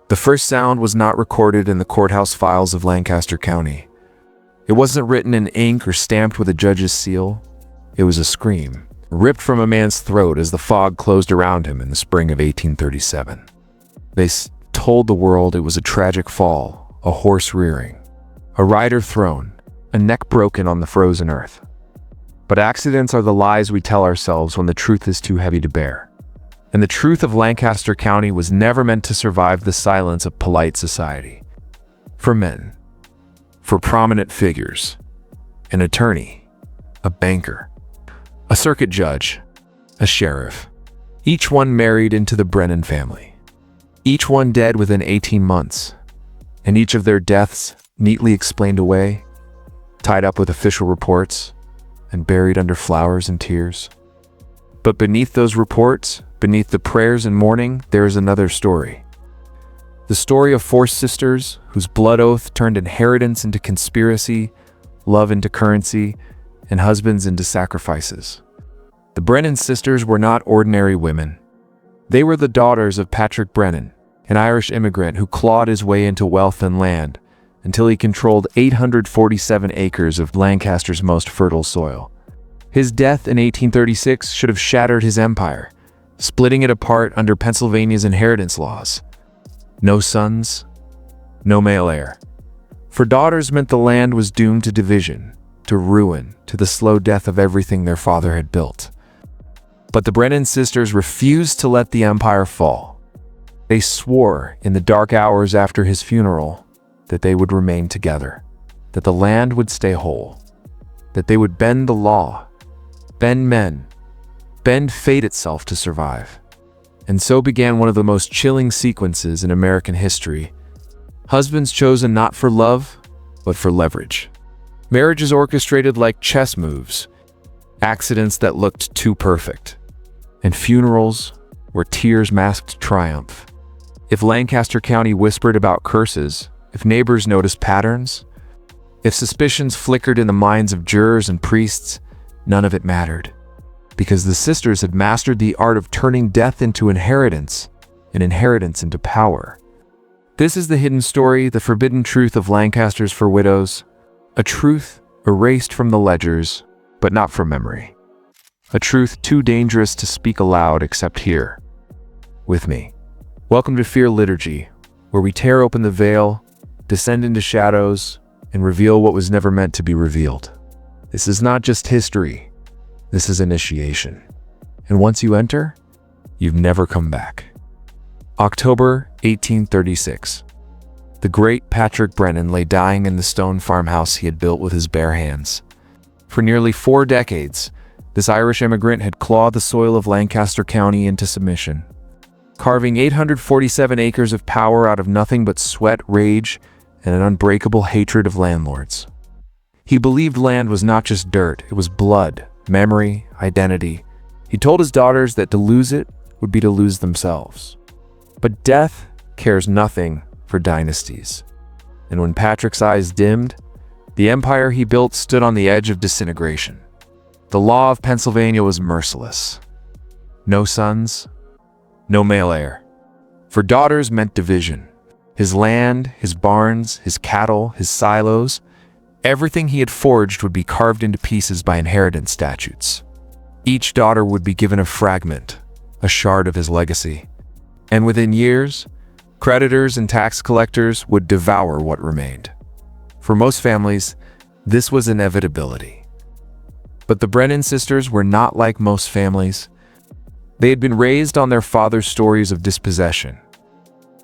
The first sound was not recorded in the courthouse files of Lancaster County. It wasn't written in ink or stamped with a judge's seal. It was a scream, ripped from a man's throat as the fog closed around him in the spring of 1837. They told the world it was a tragic fall, a horse rearing, a rider thrown, a neck broken on the frozen earth. But accidents are the lies we tell ourselves when the truth is too heavy to bear. And the truth of Lancaster County was never meant to survive the silence of polite society. For men, for prominent figures, an attorney, a banker, a circuit judge, a sheriff, each one married into the Brennan family, each one dead within 18 months, and each of their deaths neatly explained away, tied up with official reports, and buried under flowers and tears. But beneath those reports, beneath the prayers and mourning, there is another story. The story of four sisters whose blood oath turned inheritance into conspiracy, love into currency, and husbands into sacrifices. The Brennan sisters were not ordinary women. They were the daughters of Patrick Brennan, an Irish immigrant who clawed his way into wealth and land until he controlled 847 acres of Lancaster's most fertile soil. His death in 1836 should have shattered his empire, splitting it apart under Pennsylvania's inheritance laws. No sons, no male heir. For daughters meant the land was doomed to division, to ruin, to the slow death of everything their father had built. But the Brennan sisters refused to let the empire fall. They swore in the dark hours after his funeral that they would remain together, that the land would stay whole, that they would bend the law, bend men, bend fate itself to survive. And so began one of the most chilling sequences in American history. Husbands chosen not for love, but for leverage. Marriages orchestrated like chess moves, accidents that looked too perfect, and funerals where tears masked triumph. If Lancaster County whispered about curses, if neighbors noticed patterns, if suspicions flickered in the minds of jurors and priests, none of it mattered, because the sisters had mastered the art of turning death into inheritance, and inheritance into power. This is the hidden story, the forbidden truth of Lancasters for widows, a truth erased from the ledgers, but not from memory. A truth too dangerous to speak aloud except here, with me. Welcome to Fear Liturgy, where we tear open the veil, descend into shadows, and reveal what was never meant to be revealed. This is not just history, this is initiation. And once you enter, you've never come back. October 1836. The great Patrick Brennan lay dying in the stone farmhouse he had built with his bare hands. For nearly 4 decades, this Irish immigrant had clawed the soil of Lancaster County into submission, carving 847 acres of power out of nothing but sweat, rage, and an unbreakable hatred of landlords. He believed land was not just dirt, it was blood, memory, identity. He told his daughters that to lose it would be to lose themselves. But death cares nothing for dynasties. And when Patrick's eyes dimmed, the empire he built stood on the edge of disintegration. The law of Pennsylvania was merciless. No sons, no male heir. For daughters meant division. His land, his barns, his cattle, his silos, everything he had forged would be carved into pieces by inheritance statutes. Each daughter would be given a fragment, a shard of his legacy. And within years, creditors and tax collectors would devour what remained. For most families, this was inevitability. But the Brennan sisters were not like most families. They had been raised on their father's stories of dispossession,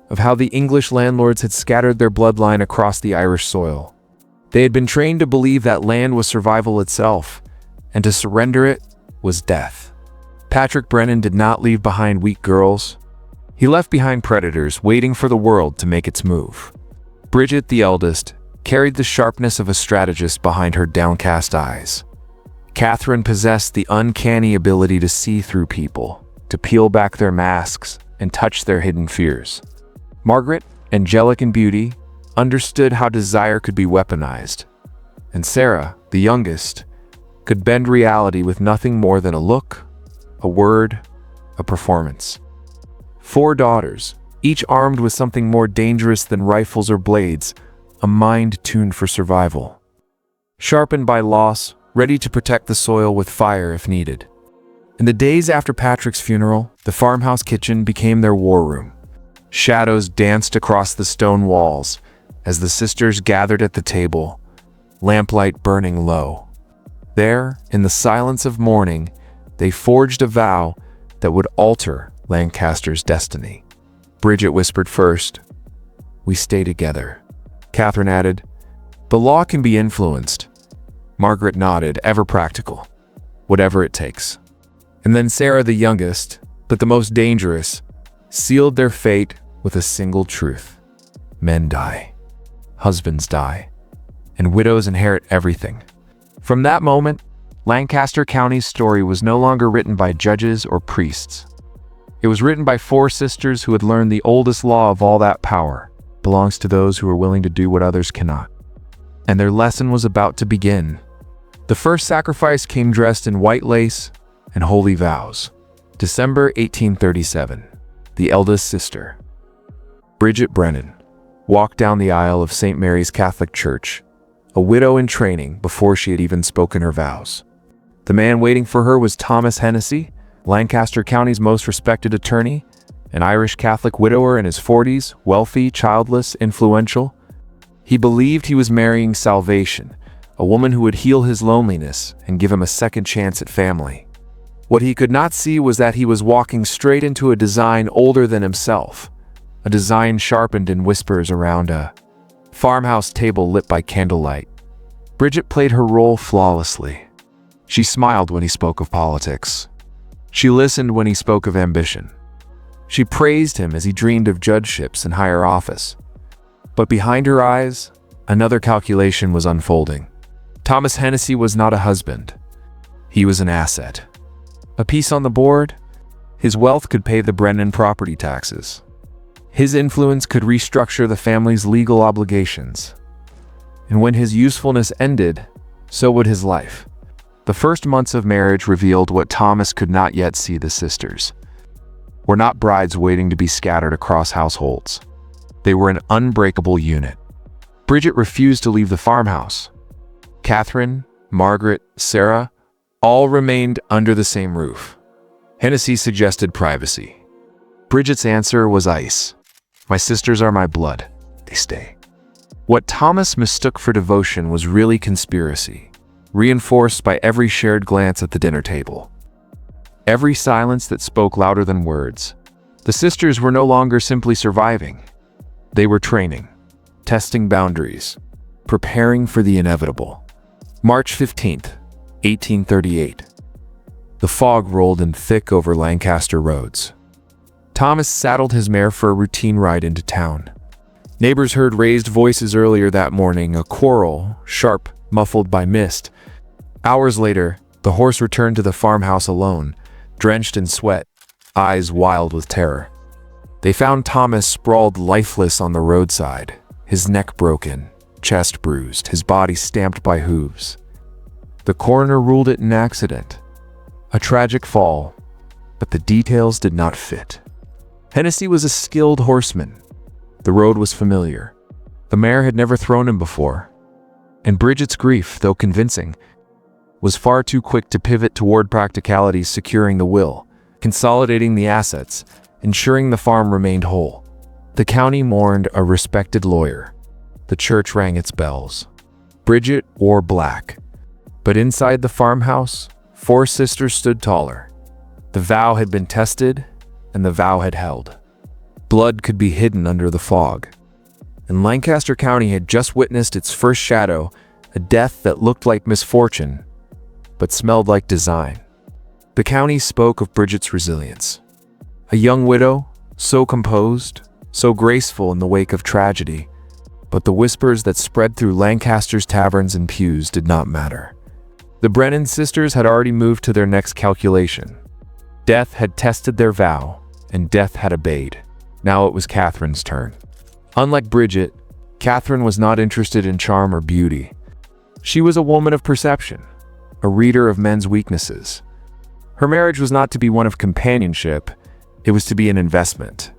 of how the English landlords had scattered their bloodline across the Irish soil. They had been trained to believe that land was survival itself, and to surrender it was death. Patrick Brennan did not leave behind weak girls. He left behind predators waiting for the world to make its move. Bridget, the eldest, carried the sharpness of a strategist behind her downcast eyes. Catherine possessed the uncanny ability to see through people, to peel back their masks and touch their hidden fears. Margaret, angelic in beauty, understood how desire could be weaponized. And Sarah, the youngest, could bend reality with nothing more than a look, a word, a performance. 4 daughters, each armed with something more dangerous than rifles or blades, a mind tuned for survival. Sharpened by loss, ready to protect the soil with fire if needed. In the days after Patrick's funeral, the farmhouse kitchen became their war room. Shadows danced across the stone walls as the sisters gathered at the table, lamplight burning low. There, in the silence of morning, they forged a vow that would alter Lancaster's destiny. Bridget whispered first, "We stay together." Catherine added, "The law can be influenced." Margaret nodded, ever practical. "Whatever it takes." And then Sarah, the youngest, but the most dangerous, sealed their fate with a single truth. Men die. Husbands die. And widows inherit everything. From that moment, Lancaster County's story was no longer written by judges or priests. It was written by four sisters who had learned the oldest law of all that power belongs to those who are willing to do what others cannot. And their lesson was about to begin. The first sacrifice came dressed in white lace and holy vows. December 1837, the eldest sister, Bridget Brennan, walked down the aisle of St. Mary's Catholic Church, a widow in training before she had even spoken her vows. The man waiting for her was Thomas Hennessy, Lancaster County's most respected attorney, an Irish Catholic widower in his 40s, wealthy, childless, influential. He believed he was marrying salvation, a woman who would heal his loneliness and give him a second chance at family. What he could not see was that he was walking straight into a design older than himself, a design sharpened in whispers around a farmhouse table lit by candlelight. Bridget played her role flawlessly. She smiled when he spoke of politics. She listened when he spoke of ambition. She praised him as he dreamed of judgeships and higher office. But behind her eyes, another calculation was unfolding. Thomas Hennessy was not a husband. He was an asset. A piece on the board, his wealth could pay the Brennan property taxes. His influence could restructure the family's legal obligations. And when his usefulness ended, so would his life. The first months of marriage revealed what Thomas could not yet see. The sisters were not brides waiting to be scattered across households. They were an unbreakable unit. Bridget refused to leave the farmhouse. Catherine, Margaret, Sarah, all remained under the same roof. Hennessy suggested privacy. Bridget's answer was ice. "My sisters are my blood. They stay." What Thomas mistook for devotion was really conspiracy, reinforced by every shared glance at the dinner table. Every silence that spoke louder than words. The sisters were no longer simply surviving. They were training, testing boundaries, preparing for the inevitable. March 15th, 1838. The fog rolled in thick over Lancaster roads. Thomas saddled his mare for a routine ride into town. Neighbors heard raised voices earlier that morning, a quarrel, sharp, muffled by mist. Hours later, the horse returned to the farmhouse alone, drenched in sweat, eyes wild with terror. They found Thomas sprawled lifeless on the roadside, his neck broken, chest bruised, his body stamped by hooves. The coroner ruled it an accident, a tragic fall, but the details did not fit. Hennessy was a skilled horseman. The road was familiar. The mare had never thrown him before. And Bridget's grief, though convincing, was far too quick to pivot toward practicalities, securing the will, consolidating the assets, ensuring the farm remained whole. The county mourned a respected lawyer. The church rang its bells. Bridget wore black. But inside the farmhouse, four sisters stood taller. The vow had been tested, and the vow had held. Blood could be hidden under the fog. And Lancaster County had just witnessed its first shadow, a death that looked like misfortune, but smelled like design. The county spoke of Bridget's resilience. A young widow, so composed, so graceful in the wake of tragedy, but the whispers that spread through Lancaster's taverns and pews did not matter. The Brennan sisters had already moved to their next calculation. Death had tested their vow, and death had obeyed. Now it was Catherine's turn. Unlike Bridget, Catherine was not interested in charm or beauty. She was a woman of perception, a reader of men's weaknesses. Her marriage was not to be one of companionship, it was to be an investment.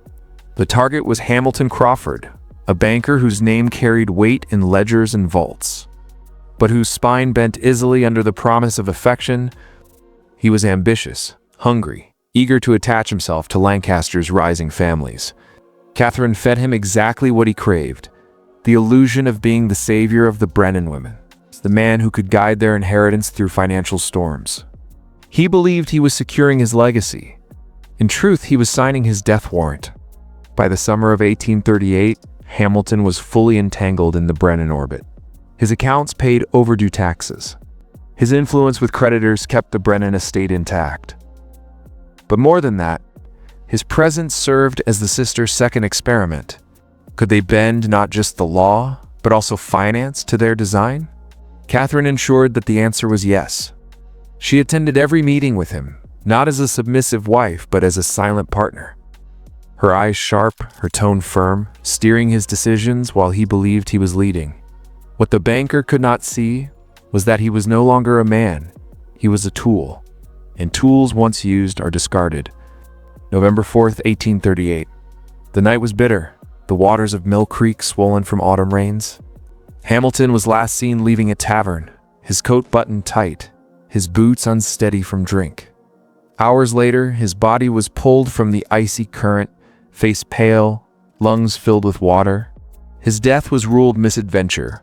The target was Hamilton Crawford, a banker whose name carried weight in ledgers and vaults, but whose spine bent easily under the promise of affection. He was ambitious, hungry, eager to attach himself to Lancaster's rising families. Catherine fed him exactly what he craved, the illusion of being the savior of the Brennan women, the man who could guide their inheritance through financial storms. He believed he was securing his legacy. In truth, he was signing his death warrant. By the summer of 1838, Hamilton was fully entangled in the Brennan orbit. His accounts paid overdue taxes. His influence with creditors kept the Brennan estate intact. But more than that, his presence served as the sisters' second experiment. Could they bend not just the law, but also finance to their design? Catherine ensured that the answer was yes. She attended every meeting with him, not as a submissive wife, but as a silent partner. Her eyes sharp, her tone firm, steering his decisions while he believed he was leading. What the banker could not see was that he was no longer a man, he was a tool, and tools once used are discarded. November 4th, 1838. The night was bitter, the waters of Mill Creek swollen from autumn rains. Hamilton was last seen leaving a tavern, his coat buttoned tight, his boots unsteady from drink. Hours later, his body was pulled from the icy current, face pale, lungs filled with water. His death was ruled misadventure,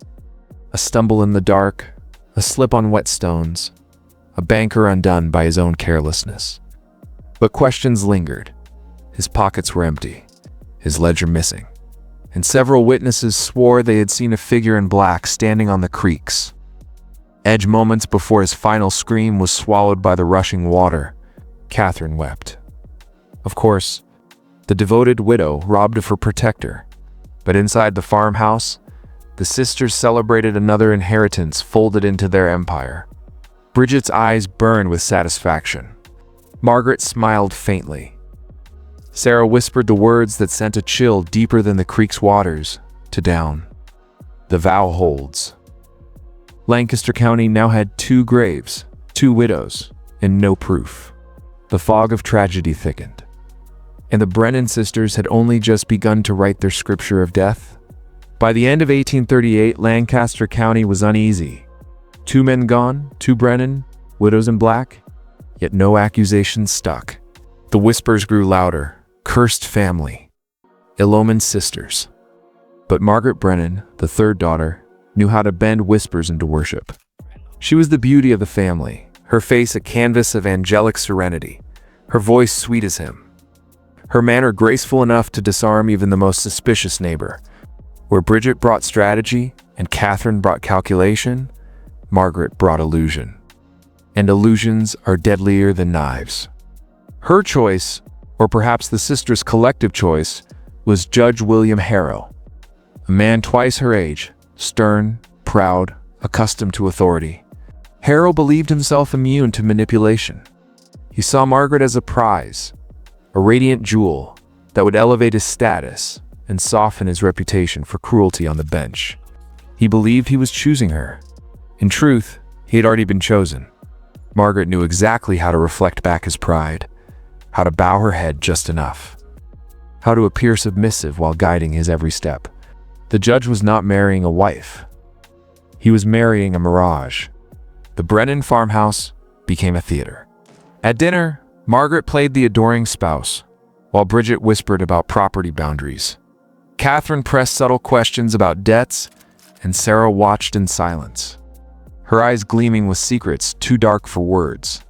a stumble in the dark, a slip on wet stones, a banker undone by his own carelessness. But questions lingered. His pockets were empty, his ledger missing, and several witnesses swore they had seen a figure in black standing on the creek's edge moments before his final scream was swallowed by the rushing water. Catherine wept. Of course, the devoted widow robbed of her protector, but inside the farmhouse, the sisters celebrated another inheritance folded into their empire. Bridget's eyes burned with satisfaction. Margaret smiled faintly. Sarah whispered the words that sent a chill deeper than the creek's waters to down. The vow holds. Lancaster County now had 2 graves, 2 widows, and no proof. The fog of tragedy thickened, and the Brennan sisters had only just begun to write their scripture of death. By the end of 1838, Lancaster County was uneasy. 2 men gone, 2 Brennan, widows in black, yet no accusations stuck. The whispers grew louder. Cursed family, ill-omened sisters. But Margaret Brennan, the third daughter, knew how to bend whispers into worship. She was the beauty of the family, her face a canvas of angelic serenity, her voice sweet as hymn, her manner graceful enough to disarm even the most suspicious neighbor. Where Bridget brought strategy and Catherine brought calculation, Margaret brought illusion. And illusions are deadlier than knives. Her choice, or perhaps the sisters' collective choice, was Judge William Harrow, a man twice her age, stern, proud, accustomed to authority. Harrow believed himself immune to manipulation. He saw Margaret as a prize, a radiant jewel that would elevate his status and soften his reputation for cruelty on the bench. He believed he was choosing her. In truth, he had already been chosen. Margaret knew exactly how to reflect back his pride, how to bow her head just enough, how to appear submissive while guiding his every step. The judge was not marrying a wife. He was marrying a mirage. The Brennan farmhouse became a theater. At dinner, Margaret played the adoring spouse, while Bridget whispered about property boundaries. Catherine pressed subtle questions about debts, and Sarah watched in silence, her eyes gleaming with secrets too dark for words.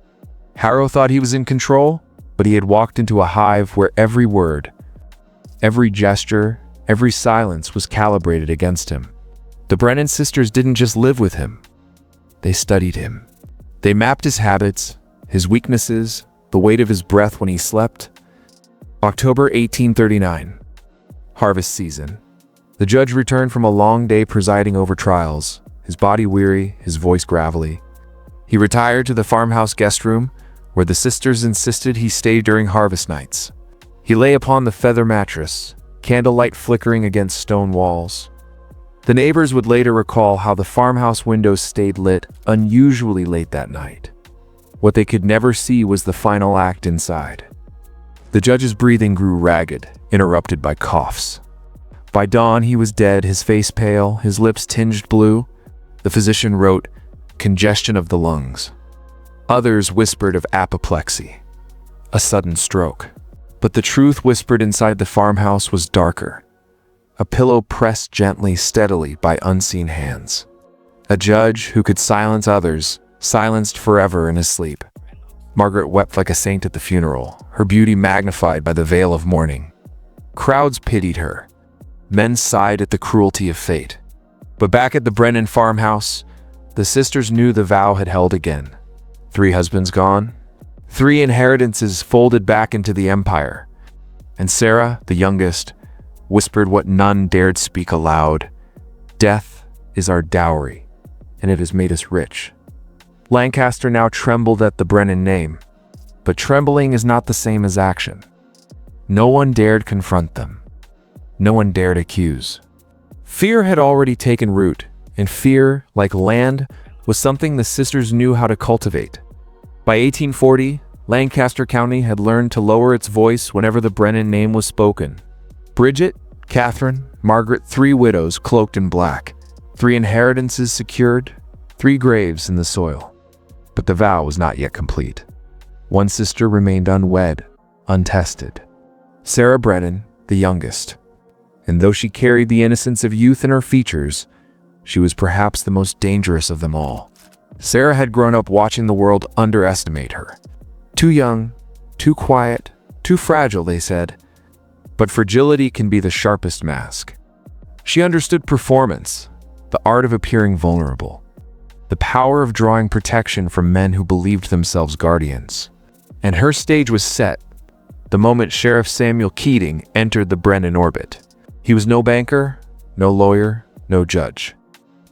Harrow thought he was in control, but he had walked into a hive where every word, every gesture, every silence was calibrated against him. The Brennan sisters didn't just live with him. They studied him. They mapped his habits, his weaknesses, the weight of his breath when he slept. October 1839. Harvest season. The judge returned from a long day presiding over trials, his body weary, his voice gravelly. He retired to the farmhouse guest room, where the sisters insisted he stay during harvest nights. He lay upon the feather mattress, candlelight flickering against stone walls. The neighbors would later recall how the farmhouse windows stayed lit unusually late that night. What they could never see was the final act inside. The judge's breathing grew ragged, interrupted by coughs. By dawn, he was dead, his face pale, his lips tinged blue. The physician wrote, "Congestion of the lungs." Others whispered of apoplexy, a sudden stroke. But the truth whispered inside the farmhouse was darker. A pillow pressed gently, steadily by unseen hands. A judge who could silence others, silenced forever in his sleep. Margaret wept like a saint at the funeral, her beauty magnified by the veil of mourning. Crowds pitied her. Men sighed at the cruelty of fate. But back at the Brennan farmhouse, the sisters knew the vow had held again. 3 husbands gone, 3 inheritances folded back into the empire. And Sarah, the youngest, whispered what none dared speak aloud. "Death is our dowry, and it has made us rich." Lancaster now trembled at the Brennan name, but trembling is not the same as action. No one dared confront them. No one dared accuse. Fear had already taken root, and fear, like land, was something the sisters knew how to cultivate. By 1840, Lancaster County had learned to lower its voice whenever the Brennan name was spoken. Bridget, Catherine, Margaret, 3 widows cloaked in black, 3 inheritances secured, 3 graves in the soil. But the vow was not yet complete. One sister remained unwed, untested. Sarah Brennan, the youngest. And though she carried the innocence of youth in her features, she was perhaps the most dangerous of them all. Sarah had grown up watching the world underestimate her. Too young, too quiet, too fragile, they said. But fragility can be the sharpest mask. She understood performance, the art of appearing vulnerable, the power of drawing protection from men who believed themselves guardians. And her stage was set the moment Sheriff Samuel Keating entered the Brennan orbit. He was no banker, no lawyer, no judge.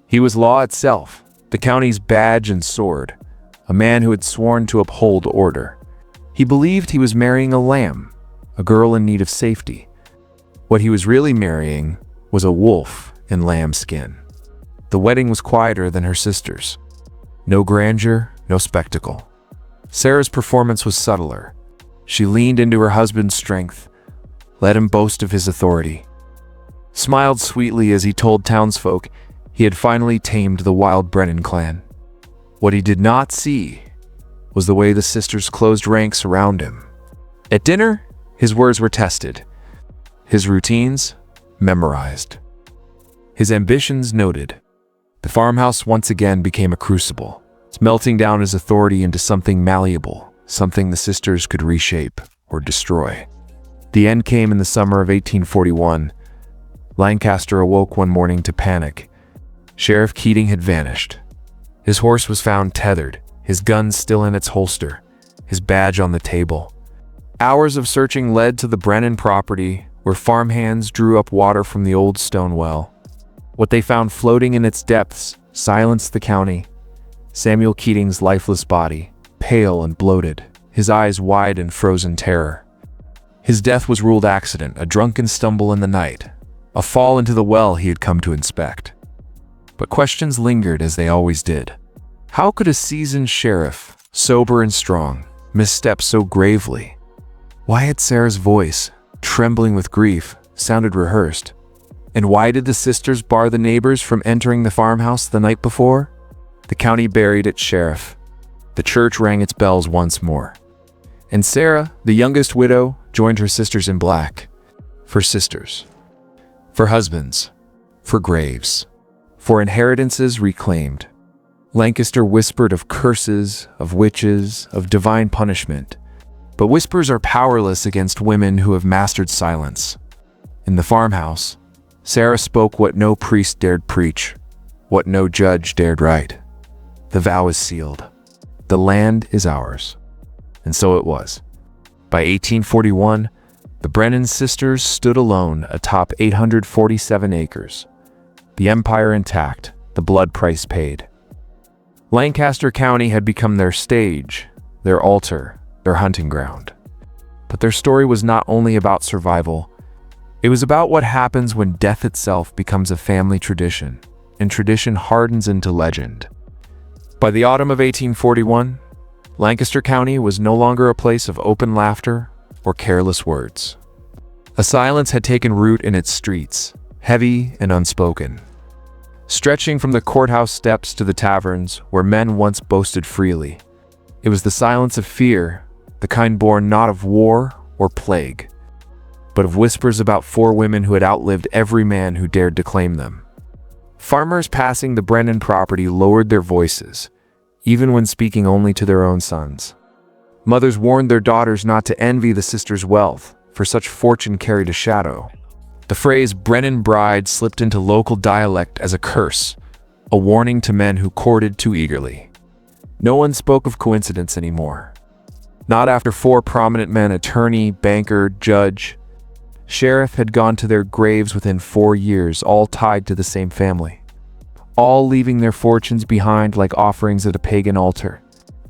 He was law itself, the county's badge and sword, a man who had sworn to uphold order. He believed he was marrying a lamb, a girl in need of safety. What he was really marrying was a wolf in lamb skin. The wedding was quieter than her sister's. No grandeur, no spectacle. Sarah's performance was subtler. She leaned into her husband's strength, let him boast of his authority, smiled sweetly as he told townsfolk he had finally tamed the wild Brennan clan. What he did not see was the way the sisters closed ranks around him. At dinner, his words were tested, his routines memorized, his ambitions noted. The farmhouse once again became a crucible, melting down his authority into something malleable, something the sisters could reshape or destroy. The end came in the summer of 1841. Lancaster awoke one morning to panic. Sheriff Keating had vanished. His horse was found tethered, his gun still in its holster, his badge on the table. Hours of searching led to the Brennan property, where farmhands drew up water from the old stone well. What they found floating in its depths silenced the county. Samuel Keating's lifeless body, pale and bloated, his eyes wide in frozen terror. His death was ruled accident, a drunken stumble in the night, a fall into the well he had come to inspect. But questions lingered, as they always did. How could a seasoned sheriff, sober and strong, misstep so gravely? Why had Sarah's voice, trembling with grief, sounded rehearsed? And why did the sisters bar the neighbors from entering the farmhouse the night before? The county buried its sheriff. The church rang its bells once more. And Sarah, the youngest widow, joined her sisters in black. For sisters. For husbands. For graves. For inheritances reclaimed. Lancaster whispered of curses, of witches, of divine punishment. But whispers are powerless against women who have mastered silence. In the farmhouse, Sarah spoke what no priest dared preach, what no judge dared write. The vow is sealed. The land is ours. And so it was. By 1841, the Brennan sisters stood alone atop 847 acres. The empire intact, the blood price paid. Lancaster County had become their stage, their altar, their hunting ground. But their story was not only about survival. It was about what happens when death itself becomes a family tradition, and tradition hardens into legend. By the autumn of 1841, Lancaster County was no longer a place of open laughter, or careless words. A silence had taken root in its streets, heavy and unspoken, stretching from the courthouse steps to the taverns where men once boasted freely. It was the silence of fear, the kind born not of war or plague, but of whispers about 4 women who had outlived every man who dared to claim them. Farmers passing the Brennan property lowered their voices, even when speaking only to their own sons. Mothers warned their daughters not to envy the sisters' wealth, for such fortune carried a shadow. The phrase Brennan bride slipped into local dialect as a curse, a warning to men who courted too eagerly. No one spoke of coincidence anymore. Not after 4 prominent men, attorney, banker, judge, sheriff, had gone to their graves within 4 years, all tied to the same family, all leaving their fortunes behind like offerings at a pagan altar.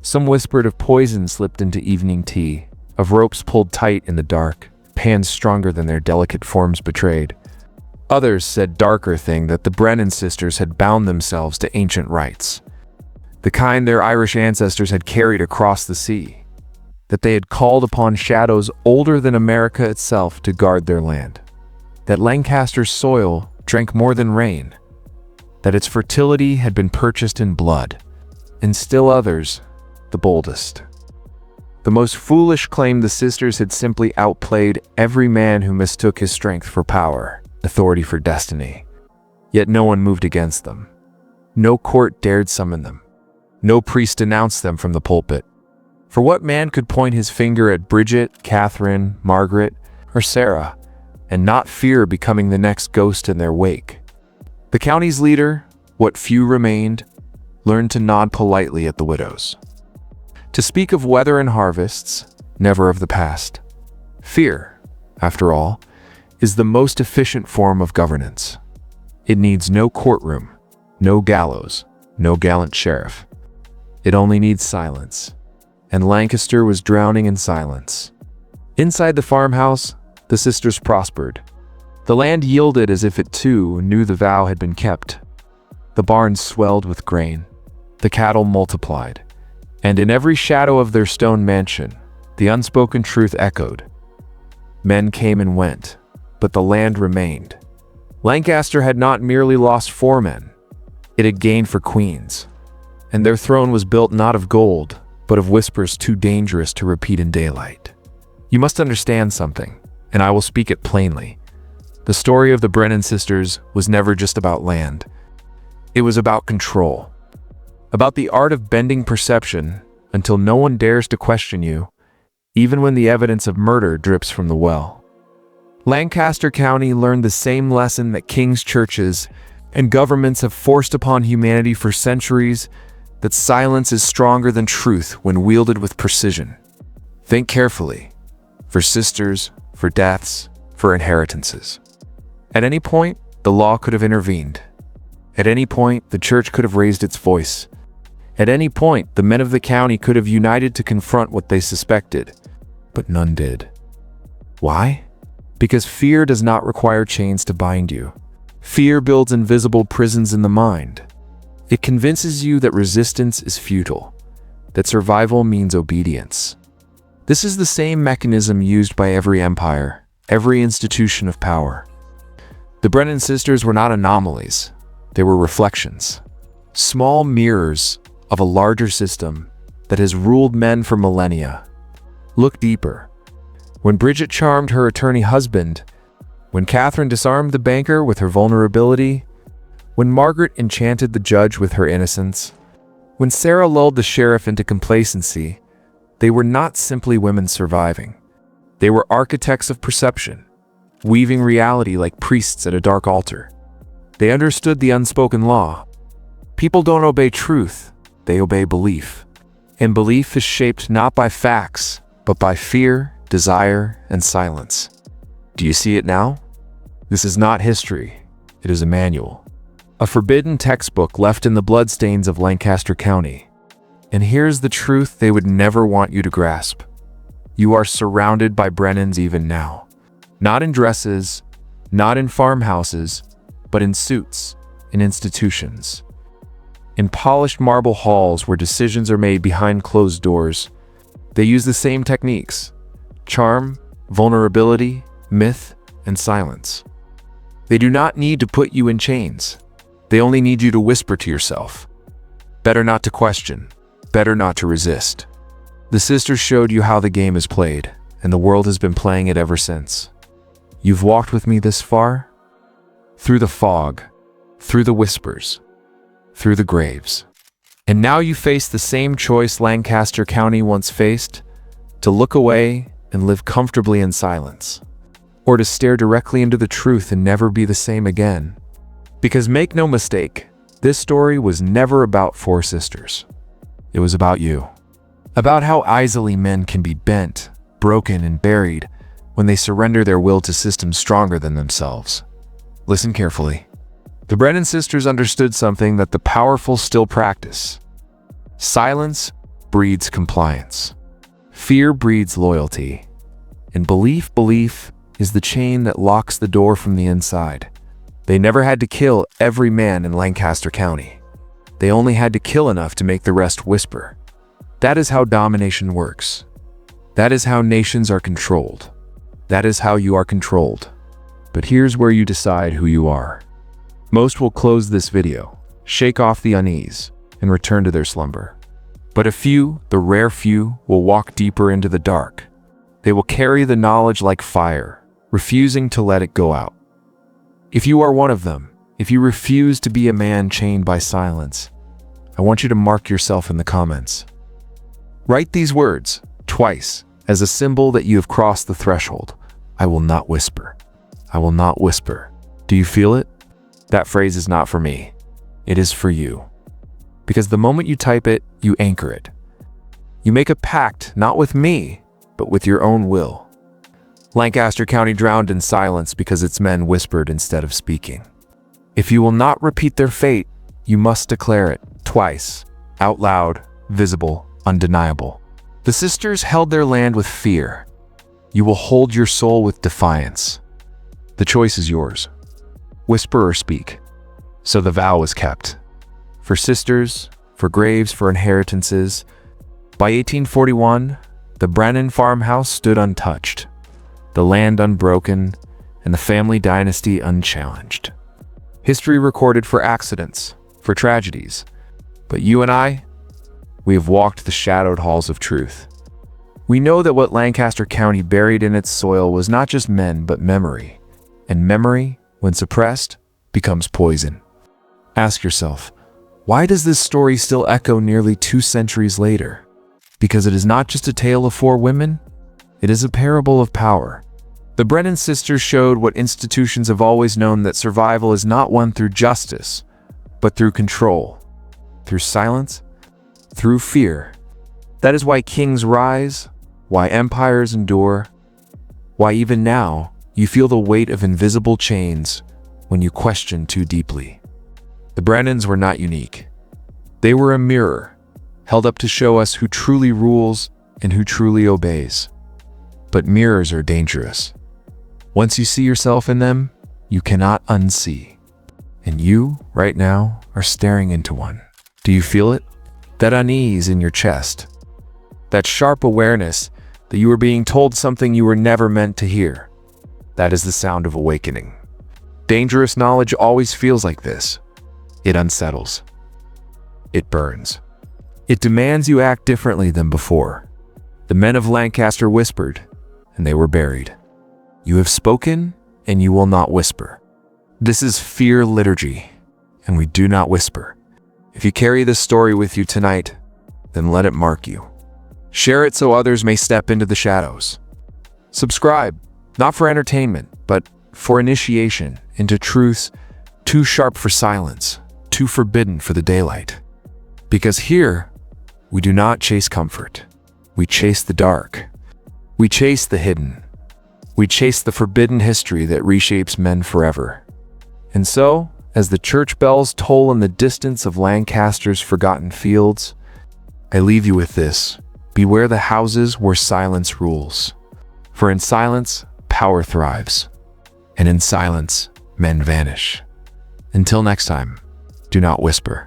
Some whispered of poison slipped into evening tea, of ropes pulled tight in the dark, pans stronger than their delicate forms betrayed. Others said darker thing, that the Brennan sisters had bound themselves to ancient rites, the kind their Irish ancestors had carried across the sea, that they had called upon shadows older than America itself to guard their land, that Lancaster's soil drank more than rain, that its fertility had been purchased in blood. And still others, the boldest, the most foolish, claimed the sisters had simply outplayed every man who mistook his strength for power, authority for destiny. Yet no one moved against them. No court dared summon them. No priest denounced them from the pulpit. For what man could point his finger at Bridget, Catherine, Margaret, or Sarah, and not fear becoming the next ghost in their wake? The county's leader, what few remained, learned to nod politely at the widows, to speak of weather and harvests, never of the past. Fear, after all, is the most efficient form of governance. It needs no courtroom, no gallows, no gallant sheriff. It only needs silence. And Lancaster was drowning in silence. Inside the farmhouse, the sisters prospered. The land yielded as if it too knew the vow had been kept. The barns swelled with grain. The cattle multiplied. And in every shadow of their stone mansion, the unspoken truth echoed. Men came and went, but the land remained. Lancaster had not merely lost 4 men. It had gained 4 queens. And their throne was built not of gold, but of whispers too dangerous to repeat in daylight. You must understand something, and I will speak it plainly. The story of the Brennan sisters was never just about land. It was about control. About the art of bending perception until no one dares to question you, even when the evidence of murder drips from the well. Lancaster County learned the same lesson that kings, churches, and governments have forced upon humanity for centuries, that silence is stronger than truth when wielded with precision. Think carefully. For sisters, for deaths, for inheritances. At any point, the law could have intervened. At any point, the church could have raised its voice. At any point, the men of the county could have united to confront what they suspected, but none did. Why? Because fear does not require chains to bind you. Fear builds invisible prisons in the mind. It convinces you that resistance is futile, that survival means obedience. This is the same mechanism used by every empire, every institution of power. The Brennan sisters were not anomalies. They were reflections, small mirrors of a larger system that has ruled men for millennia. Look deeper. When Bridget charmed her attorney husband, when Catherine disarmed the banker with her vulnerability, when Margaret enchanted the judge with her innocence, when Sarah lulled the sheriff into complacency, they were not simply women surviving. They were architects of perception, weaving reality like priests at a dark altar. They understood the unspoken law. People don't obey truth, they obey belief. And belief is shaped not by facts, but by fear, desire, and silence. Do you see it now? This is not history. It is a manual. A forbidden textbook left in the bloodstains of Lancaster County. And here's the truth they would never want you to grasp. You are surrounded by Brennans even now. Not in dresses, not in farmhouses, but in suits, in institutions. In polished marble halls where decisions are made behind closed doors, they use the same techniques. charm, vulnerability, myth, and silence. They do not need to put you in chains. They only need you to whisper to yourself. Better not to question. Better not to resist. The sisters showed you how the game is played, and the world has been playing it ever since. You've walked with me this far? Through the fog, through the whispers, through the graves. And now you face the same choice Lancaster County once faced, to look away and live comfortably in silence, or to stare directly into the truth and never be the same again. Because make no mistake, this story was never about four sisters. It was about you. About how easily men can be bent, broken, and buried when they surrender their will to systems stronger than themselves. Listen carefully. The Brennan sisters understood something that the powerful still practice. Silence breeds compliance. Fear breeds loyalty. And belief is the chain that locks the door from the inside. They never had to kill every man in Lancaster County. They only had to kill enough to make the rest whisper. That is how domination works. That is how nations are controlled. That is how you are controlled. But here's where you decide who you are. Most will close this video, shake off the unease, and return to their slumber. But a few, the rare few, will walk deeper into the dark. They will carry the knowledge like fire, refusing to let it go out. If you are one of them, if you refuse to be a man chained by silence, I want you to mark yourself in the comments. Write these words, twice, as a symbol that you have crossed the threshold. I will not whisper. I will not whisper. Do you feel it? That phrase is not for me. It is for you. Because the moment you type it, you anchor it. You make a pact, not with me, but with your own will. Lancaster County drowned in silence because its men whispered instead of speaking. If you will not repeat their fate, you must declare it, twice, out loud, visible, undeniable. The sisters held their land with fear. You will hold your soul with defiance. The choice is yours. Whisper or speak. So the vow was kept. For sisters, for graves, for inheritances. By 1841, the Brennan farmhouse stood untouched, the land unbroken, and the family dynasty unchallenged. History recorded for accidents, for tragedies. But you and I, we have walked the shadowed halls of truth. We know that what Lancaster County buried in its soil was not just men, but memory. And memory, when suppressed, becomes poison. Ask yourself, why does this story still echo nearly 2 centuries later? Because it is not just a tale of 4 women, it is a parable of power. The Brennan sisters showed what institutions have always known, that survival is not won through justice, but through control, through silence, through fear. That is why kings rise, why empires endure, why even now you feel the weight of invisible chains when you question too deeply. The Brennans were not unique. They were a mirror, held up to show us who truly rules and who truly obeys. But mirrors are dangerous. Once you see yourself in them, you cannot unsee. And you, right now, are staring into one. Do you feel it? That unease in your chest. That sharp awareness that you are being told something you were never meant to hear. That is the sound of awakening. Dangerous knowledge always feels like this. It unsettles. It burns. It demands you act differently than before. The men of Lancaster whispered, and they were buried. You have spoken, and you will not whisper. This is fear liturgy, and we do not whisper. If you carry this story with you tonight, then let it mark you. Share it so others may step into the shadows. Subscribe, not for entertainment, but for initiation into truths too sharp for silence, too forbidden for the daylight. Because here, we do not chase comfort. We chase the dark. We chase the hidden. We chase the forbidden history that reshapes men forever. And so, as the church bells toll in the distance of Lancaster's forgotten fields, I leave you with this. Beware the houses where silence rules. For in silence, power thrives. And in silence, men vanish. Until next time, do not whisper.